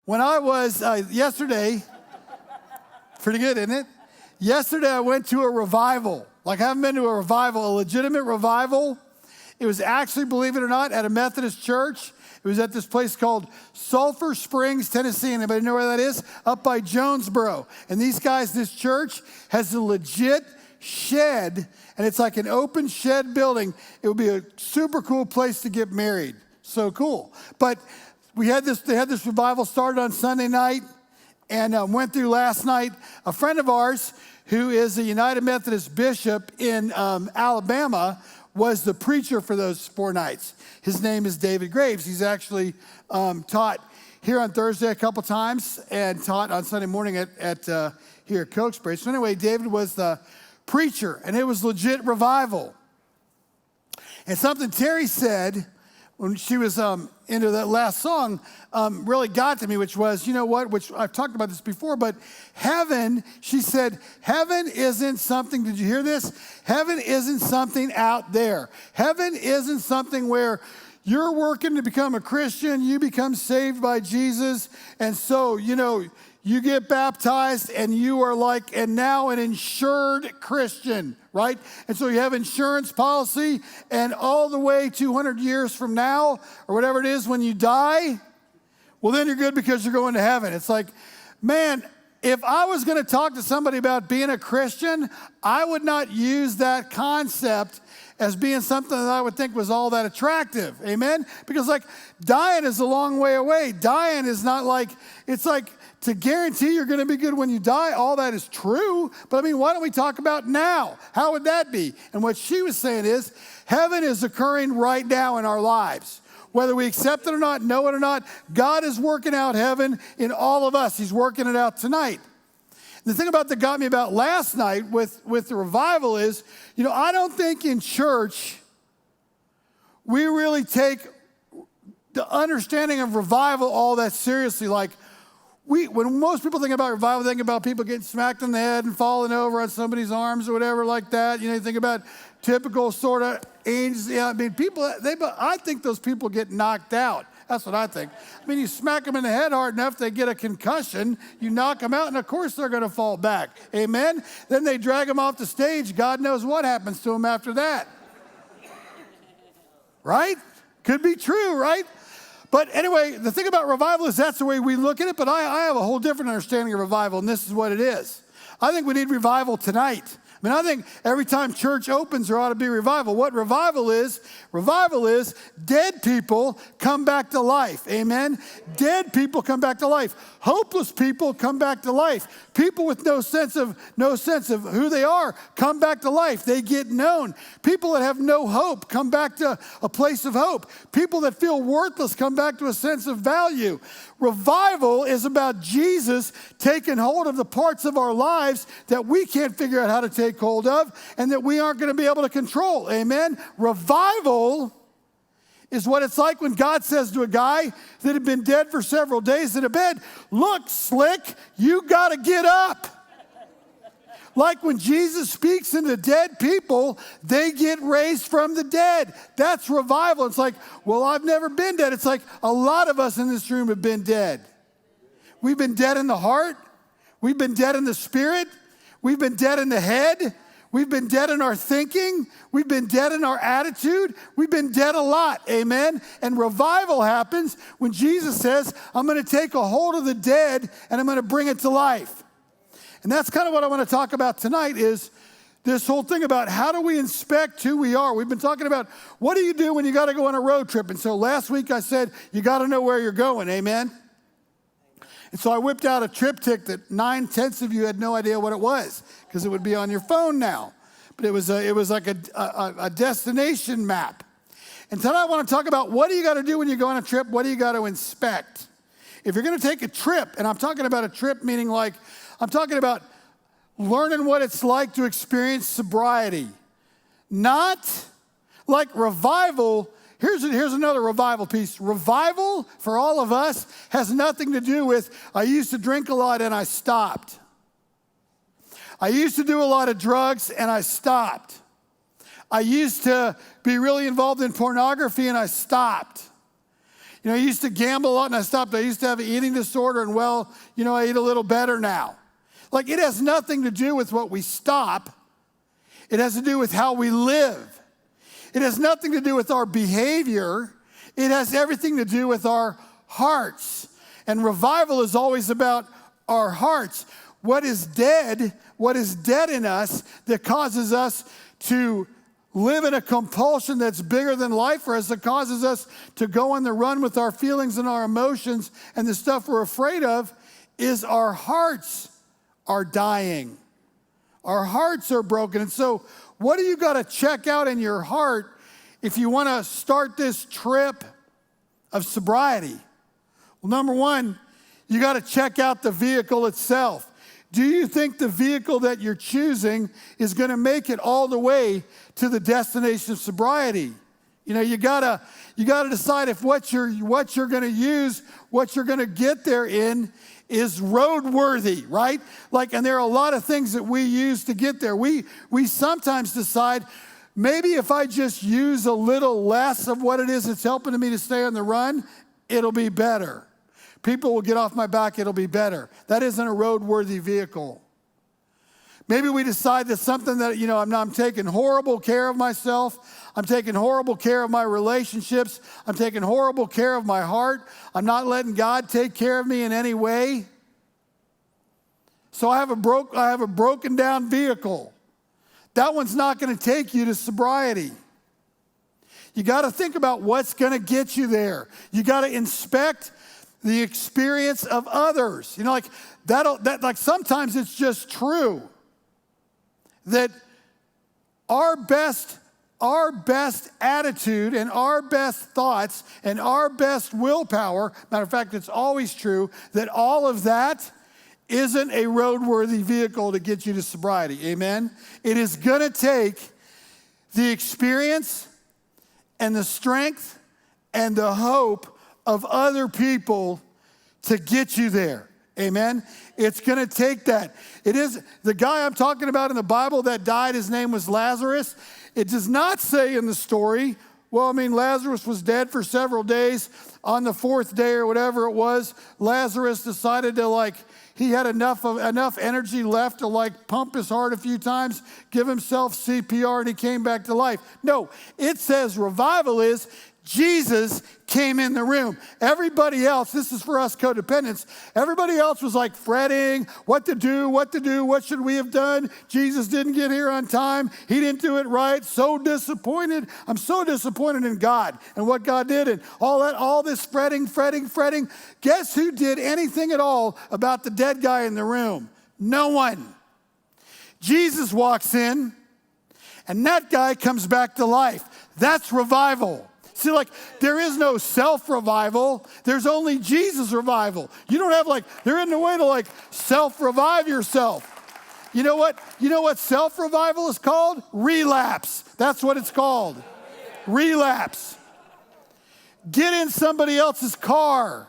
When I was yesterday, pretty good, isn't it? Yesterday I went to a revival. Like I haven't been to a revival, a legitimate revival. It was actually, believe it or not, at a Methodist church. It was at this place called Sulphur Springs, Tennessee. Anybody know where that is? Up by Jonesboro. And these guys, this church has a legit shed, and it's like an open shed building. It would be a super cool place to get married. So cool. But they had this revival started on Sunday night and went through last night. A friend of ours who is a United Methodist bishop in Alabama was the preacher for those 4 nights. His name is David Graves. He's actually taught here on Thursday a couple times and taught on Sunday morning at here at Cokesbury. So anyway, David was the preacher, and it was legit revival. And something Terry said when she was into that last song really got to me, which was, you know what, which I've talked about this before, but heaven, she said, heaven isn't something, did you hear this? Heaven isn't something out there. Heaven isn't something where you're working to become a Christian, you become saved by Jesus, and so, you know, you get baptized and you are like, and now an insured Christian, right? And so you have insurance policy, and all the way 200 years from now, or whatever it is when you die, well, then you're good because you're going to heaven. It's like, man, if I was going to talk to somebody about being a Christian, I would not use that concept as being something that I would think was all that attractive. Amen? Because like dying is a long way away. Dying is not like, it's like to guarantee you're going to be good when you die. All that is true. But I mean, why don't we talk about now? How would that be? And what she was saying is heaven is occurring right now in our lives. Whether we accept it or not, know it or not, God is working out heaven in all of us. He's working it out tonight. The thing about that got me about last night with the revival is, you know, I don't think in church we really take the understanding of revival all that seriously. Like, when most people think about revival, they think about people getting smacked in the head and falling over on somebody's arms or whatever like that. You know, you think about typical sort of angels. Yeah, I mean, I think those people get knocked out. That's what I think. I mean, you smack them in the head hard enough, they get a concussion, you knock them out, and of course they're going to fall back. Amen? Then they drag them off the stage. God knows what happens to them after that. Right? Could be true, right? But anyway, the thing about revival is that's the way we look at it, but I have a whole different understanding of revival, and this is what it is. I think we need revival tonight. I mean, I think every time church opens, there ought to be revival. What revival is dead people come back to life. Amen? Dead people come back to life. Hopeless people come back to life. People with no sense of who they are come back to life. They get known. People that have no hope come back to a place of hope. People that feel worthless come back to a sense of value. Revival is about Jesus taking hold of the parts of our lives that we can't figure out how to take hold of and that we aren't going to be able to control. Amen? Revival is what it's like when God says to a guy that had been dead for several days in a bed, look, slick, you got to get up. Like when Jesus speaks into dead people, they get raised from the dead. That's revival. It's like, well, I've never been dead. It's like a lot of us in this room have been dead. We've been dead in the heart. We've been dead in the spirit. We've been dead in the head. We've been dead in our thinking. We've been dead in our attitude. We've been dead a lot, amen? And revival happens when Jesus says, I'm going to take a hold of the dead and I'm going to bring it to life. And that's kind of what I want to talk about tonight is this whole thing about how do we inspect who we are. We've been talking about what do you do when you got to go on a road trip. And so last week I said you got to know where you're going, amen? And so I whipped out a trip tick that 9/10 of you had no idea what it was because it would be on your phone now. But it was like a destination map. And tonight I want to talk about what do you got to do when you go on a trip? What do you got to inspect? If you're going to take a trip, and I'm talking about a trip meaning like I'm talking about learning what it's like to experience sobriety. Not like revival. Here's another revival piece. Revival, for all of us, has nothing to do with, I used to drink a lot and I stopped. I used to do a lot of drugs and I stopped. I used to be really involved in pornography and I stopped. I used to gamble a lot and I stopped. I used to have an eating disorder and I eat a little better now. Like, it has nothing to do with what we stop. It has to do with how we live. It has nothing to do with our behavior. It has everything to do with our hearts. And revival is always about our hearts. What is dead in us that causes us to live in a compulsion that's bigger than life for us, that causes us to go on the run with our feelings and our emotions and the stuff we're afraid of, is our hearts are dying. Our hearts are broken. And so what do you got to check out in your heart if you want to start this trip of sobriety? Well, number one, you got to check out the vehicle itself. Do you think the vehicle that you're choosing is going to make it all the way to the destination of sobriety? You gotta decide if what you're going to use, what you're going to get there in, is roadworthy, right? And there are a lot of things that we use to get there. We sometimes decide, maybe if I just use a little less of what it is that's helping me to stay on the run, it'll be better. People will get off my back, it'll be better. That isn't a roadworthy vehicle. Maybe we decide that something that, I'm taking horrible care of myself. I'm taking horrible care of my relationships. I'm taking horrible care of my heart. I'm not letting God take care of me in any way. So I have a broken down vehicle. That one's not going to take you to sobriety. You got to think about what's going to get you there. You got to inspect the experience of others. Sometimes it's just true that our best attitude and our best thoughts and our best willpower, matter of fact, it's always true that all of that isn't a roadworthy vehicle to get you to sobriety. Amen? It is going to take the experience and the strength and the hope of other people to get you there. Amen? It's going to take that. It is the guy I'm talking about in the Bible that died, his name was Lazarus. It does not say in the story, Lazarus was dead for several days. On the fourth day or whatever it was, Lazarus decided to he had enough energy left to pump his heart a few times, give himself CPR, and he came back to life. No, it says revival is Jesus came in the room. Everybody else, this is for us codependents, everybody else was fretting, what to do, what should we have done? Jesus didn't get here on time. He didn't do it right. So disappointed. I'm so disappointed in God and what God did and all this fretting. Guess who did anything at all about the dead guy in the room? No one. Jesus walks in and that guy comes back to life. That's revival. See, there is no self-revival. There's only Jesus revival. You don't have there isn't a way to self-revive yourself. You know what self-revival is called? Relapse. That's what it's called. Relapse. Get in somebody else's car.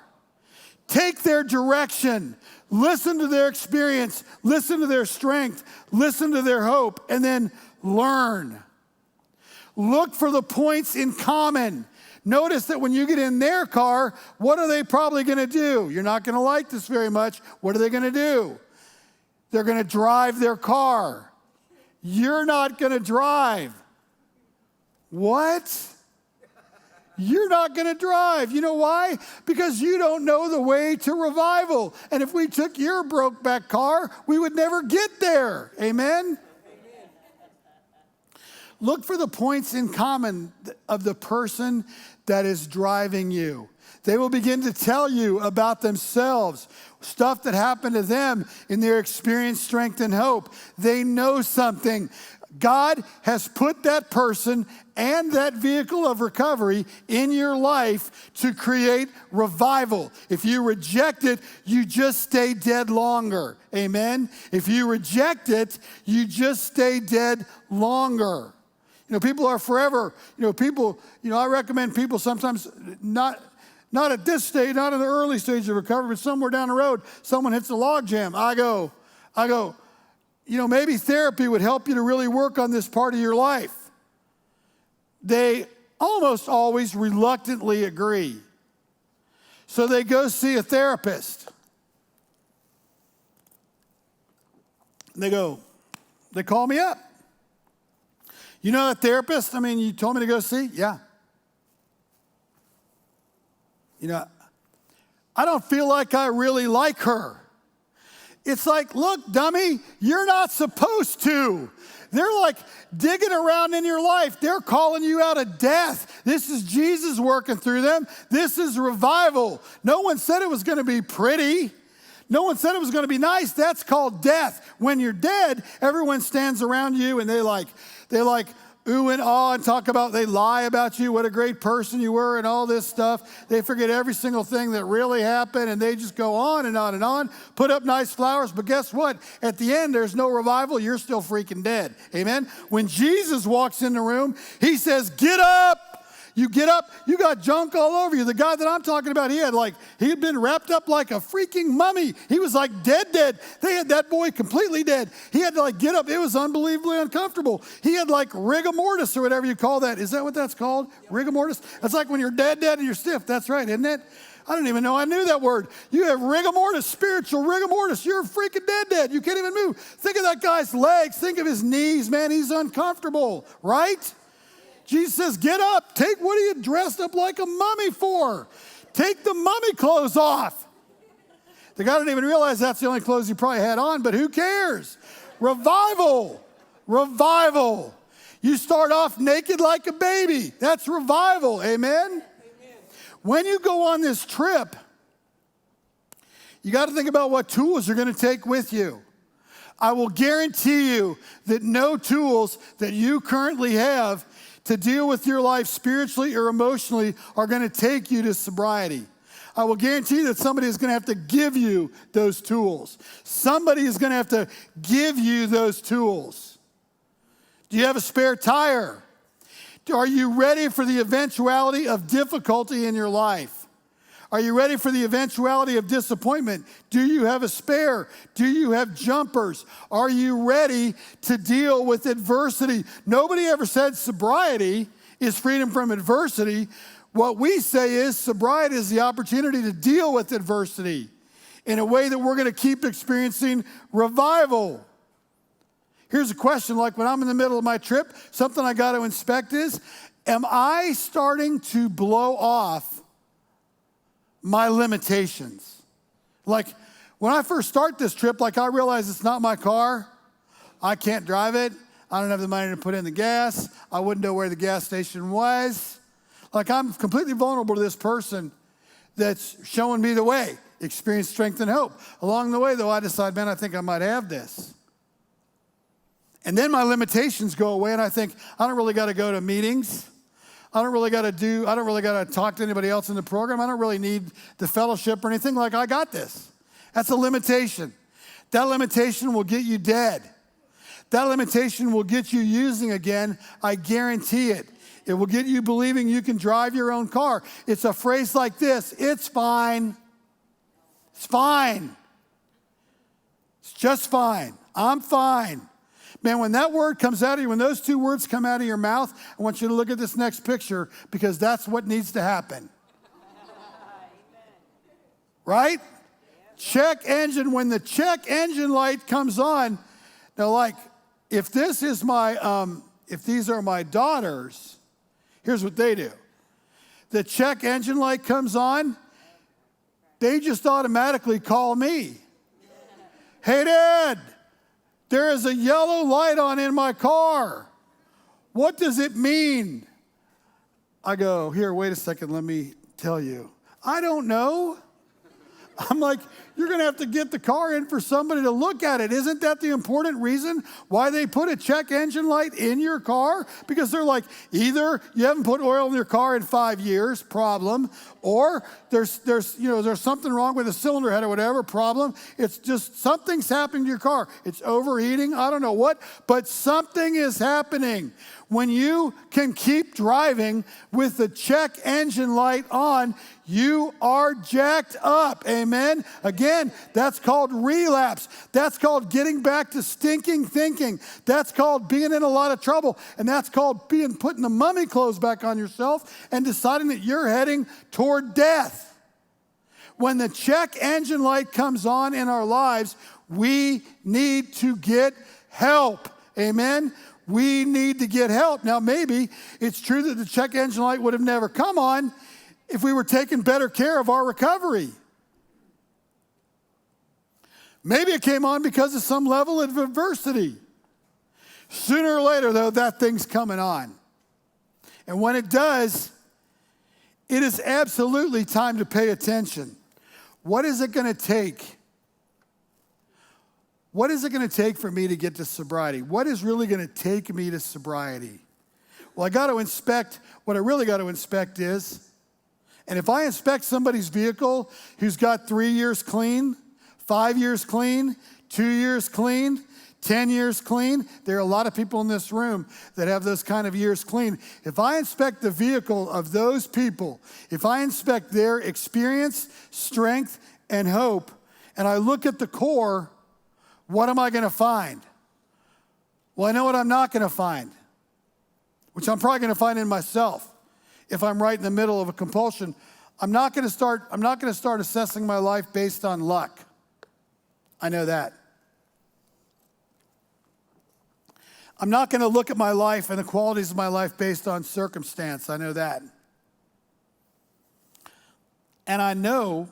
Take their direction. Listen to their experience. Listen to their strength. Listen to their hope. And then learn. Look for the points in common. Notice that when you get in their car, what are they probably going to do? You're not going to like this very much. What are they going to do? They're going to drive their car. You're not going to drive. What? You're not going to drive. You know why? Because you don't know the way to revival. And if we took your broke back car, we would never get there. Amen? Look for the points in common of the person that is driving you. They will begin to tell you about themselves, stuff that happened to them in their experience, strength, and hope. They know something. God has put that person and that vehicle of recovery in your life to create revival. If you reject it, you just stay dead longer. Amen? If you reject it, you just stay dead longer. People are forever. I recommend people sometimes not at this stage, not in the early stage of recovery, but somewhere down the road, someone hits a log jam. I go, maybe therapy would help you to really work on this part of your life. They almost always reluctantly agree. So they go see a therapist. They call me up. You know that therapist? I mean, you told me to go see? Yeah. You know, I don't feel like I really like her. It's like, look, dummy, you're not supposed to. They're like digging around in your life. They're calling you out of death. This is Jesus working through them. This is revival. No one said it was going to be pretty. No one said it was going to be nice. That's called death. When you're dead, everyone stands around you and they like ooh and ah and talk about, they lie about you, what a great person you were and all this stuff. They forget every single thing that really happened and they just go on and on and on, put up nice flowers. But guess what? At the end, there's no revival. You're still freaking dead. Amen? When Jesus walks in the room, he says, get up. You get up, you got junk all over you. The guy that I'm talking about, he had been wrapped up like a freaking mummy. He was like dead. They had that boy completely dead. He had to get up. It was unbelievably uncomfortable. He had rigor mortis or whatever you call that. Is that what that's called? Rigor mortis? That's like when you're dead and you're stiff. That's right, isn't it? I don't even know I knew that word. You have rigor mortis, spiritual rigor mortis. You're freaking dead. You can't even move. Think of that guy's legs. Think of his knees, man. He's uncomfortable, right? Jesus says, get up. Take, what are you dressed up like a mummy for? Take the mummy clothes off. The guy didn't even realize that's the only clothes he probably had on, but who cares? Revival. You start off naked like a baby. That's revival. Amen? When you go on this trip, you got to think about what tools you're going to take with you. I will guarantee you that no tools that you currently have to deal with your life spiritually or emotionally are going to take you to sobriety. I will guarantee that somebody is going to have to give you those tools. Somebody is going to have to give you those tools. Do you have a spare tire? Are you ready for the eventuality of difficulty in your life? Are you ready for the eventuality of disappointment? Do you have a spare? Do you have jumpers? Are you ready to deal with adversity? Nobody ever said sobriety is freedom from adversity. What we say is sobriety is the opportunity to deal with adversity in a way that we're going to keep experiencing revival. Here's a question, like when I'm in the middle of my trip, something I got to inspect is, am I starting to blow off my limitations? Like when I first start this trip, I realize it's not my car. I can't drive it. I don't have the money to put in the gas. I wouldn't know where the gas station was. I'm completely vulnerable to this person that's showing me the way. Experience, strength, and hope. Along the way, though, I decide, man, I think I might have this. And then my limitations go away, and I think, I don't really got to go to meetings. I don't really got to talk to anybody else in the program. I don't really need the fellowship or anything. I got this. That's a limitation. That limitation will get you dead. That limitation will get you using again. I guarantee it. It will get you believing you can drive your own car. It's a phrase like this: it's fine. It's fine. It's just fine. I'm fine. Man, when that word comes out of you, when those two words come out of your mouth, I want you to look at this next picture because that's what needs to happen. Right? Check engine. When the check engine light comes on, now if this is if these are my daughters, here's what they do. The check engine light comes on, they just automatically call me. Hey, Dad. There is a yellow light on in my car. What does it mean? I go, here, wait a second, let me tell you. I don't know. I'm like, you're going to have to get the car in for somebody to look at it. Isn't that the important reason why they put a check engine light in your car? Because they're like, either you haven't put oil in your car in 5 years, problem, or there's something wrong with the cylinder head or whatever, problem. It's just something's happening to your car. It's overheating, I don't know what, but something is happening. When you can keep driving with the check engine light on, you are jacked up. Amen? Again, that's called relapse. That's called getting back to stinking thinking. That's called being in a lot of trouble. And that's called putting the mummy clothes back on yourself and deciding that you're heading toward death. when the check engine light comes on in our lives, we need to get help. Amen? We need to get help. Now, maybe it's true that the check engine light would have never come on if we were taking better care of our recovery. Maybe it came on because of some level of adversity. Sooner or later, though, that thing's coming on. And when it does, it is absolutely time to pay attention. What is it going to take? What is it going to take for me to get to sobriety? What is really going to take me to sobriety? Well, I got to inspect, what I really got to inspect is, and if I inspect somebody's vehicle who's got 3 years clean, 5 years clean, 2 years clean, 10 years clean, there are a lot of people in this room that have those kind of years clean. If I inspect the vehicle of those people, if I inspect their experience, strength, and hope, and I look at the core, what am I going to find? Well, I know what I'm not going to find, which I'm probably going to find in myself. If I'm right in the middle of a compulsion, I'm not going to start assessing my life based on luck. I know that. I'm not going to look at my life and the qualities of my life based on circumstance. I know that. And I know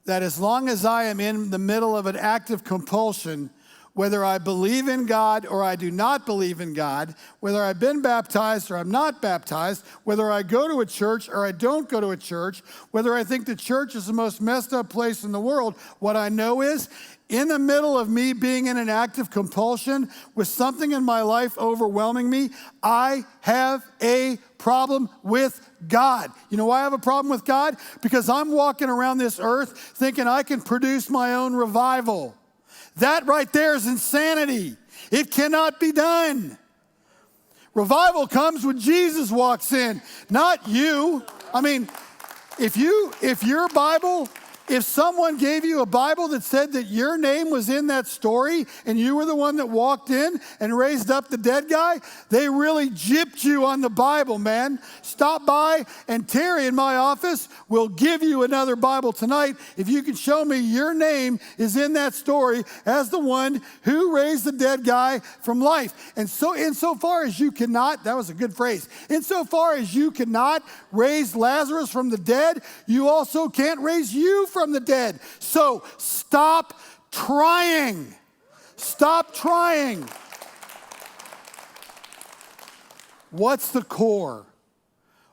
that as long as I am in the middle of an active compulsion, whether I believe in God or I do not believe in God, whether I've been baptized or I'm not baptized, whether I go to a church or I don't go to a church, whether I think the church is the most messed up place in the world, what I know is, in the middle of me being in an active compulsion with something in my life overwhelming me, I have a problem with God. You know why I have a problem with God? Because I'm walking around this earth thinking I can produce my own revival. That right there is insanity. It cannot be done. Revival comes when Jesus walks in, not you. I mean, if your Bible, if someone gave you a Bible that said that your name was in that story and you were the one that walked in and raised up the dead guy, they really gypped you on the Bible, man. Stop by and Terry in my office will give you another Bible tonight if you can show me your name is in that story as the one who raised the dead guy from life. And so insofar as you cannot, that was a good phrase, insofar as you cannot raise Lazarus from the dead, you also can't raise you from the dead. So stop trying. Stop trying. What's the core?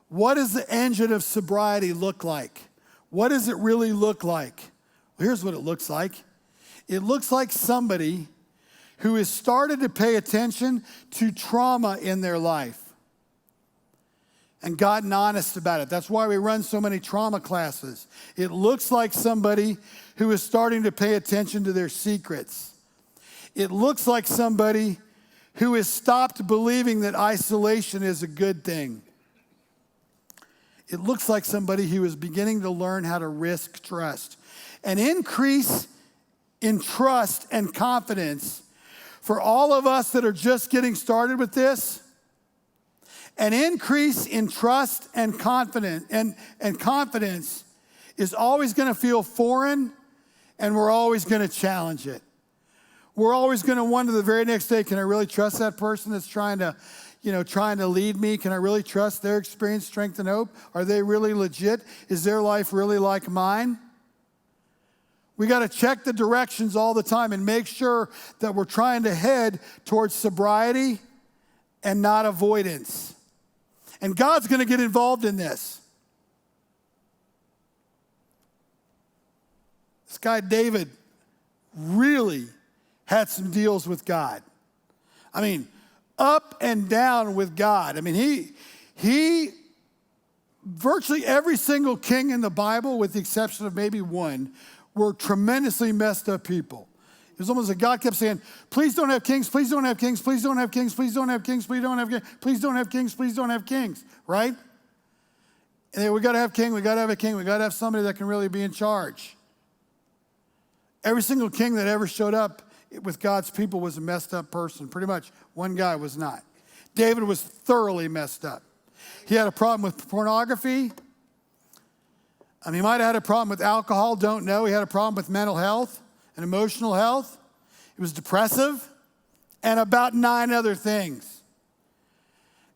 What does the engine of sobriety look like? What does it really look like? Well, here's what it looks like. It looks like somebody who has started to pay attention to trauma in their life and gotten honest about it. That's why we run so many trauma classes. It looks like somebody who is starting to pay attention to their secrets. It looks like somebody who has stopped believing that isolation is a good thing. It looks like somebody who is beginning to learn how to risk trust. An increase in trust and confidence for all of us that are just getting started with this. An increase in trust and confidence is always going to feel foreign, and we're always going to challenge it. We're always going to wonder the very next day, can I really trust that person that's trying to lead me? Can I really trust their experience, strength, and hope? Are they really legit? Is their life really like mine? We got to check the directions all the time and make sure that we're trying to head towards sobriety and not avoidance. And God's going to get involved in this. This guy David really had some deals with God. I mean, up and down with God. I mean, he virtually every single king in the Bible, with the exception of maybe one, were tremendously messed up people. It was almost like God kept saying, please don't have kings, please don't have kings, please don't have kings, please don't have kings, please don't have kings, please don't have kings, please don't have kings, right? And then we got to have king, we got to have a king, we got to have somebody that can really be in charge. Every single king that ever showed up with God's people was a messed up person. Pretty much one guy was not. David was thoroughly messed up. He had a problem with pornography. He might have had a problem with alcohol, don't know. He had a problem with mental health and emotional health. He was depressive, and about 9 other things.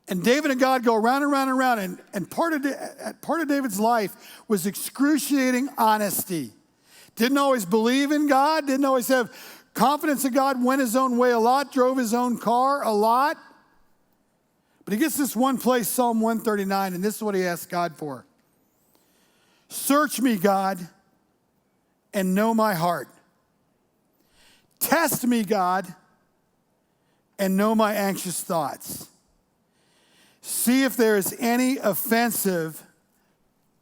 And David and God go around and around and around, and part of David's life was excruciating honesty. Didn't always believe in God, didn't always have confidence in God, went his own way a lot, drove his own car a lot. But he gets this one place, Psalm 139, and this is what he asks God for. Search me, God, and know my heart. Test me, God, and know my anxious thoughts. See if there is any offensive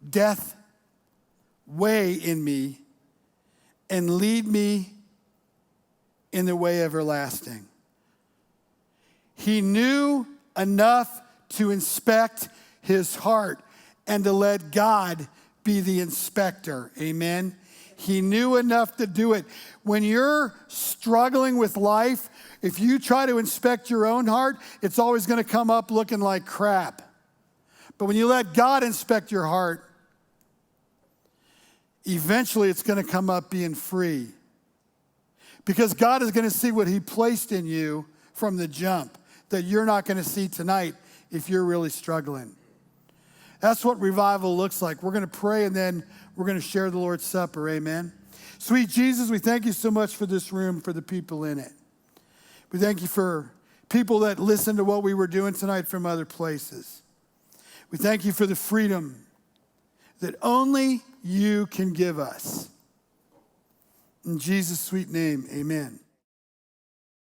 death way in me, and lead me in the way everlasting. He knew enough to inspect his heart and to let God be the inspector. Amen. He knew enough to do it. When you're struggling with life, if you try to inspect your own heart, it's always going to come up looking like crap. But when you let God inspect your heart, eventually it's going to come up being free. Because God is going to see what he placed in you from the jump that you're not going to see tonight if you're really struggling. That's what revival looks like. We're going to pray, and then we're going to share the Lord's Supper. Amen. Sweet Jesus, we thank you so much for this room, for the people in it. We thank you for people that listen to what we were doing tonight from other places. We thank you for the freedom that only you can give us. In Jesus' sweet name, amen.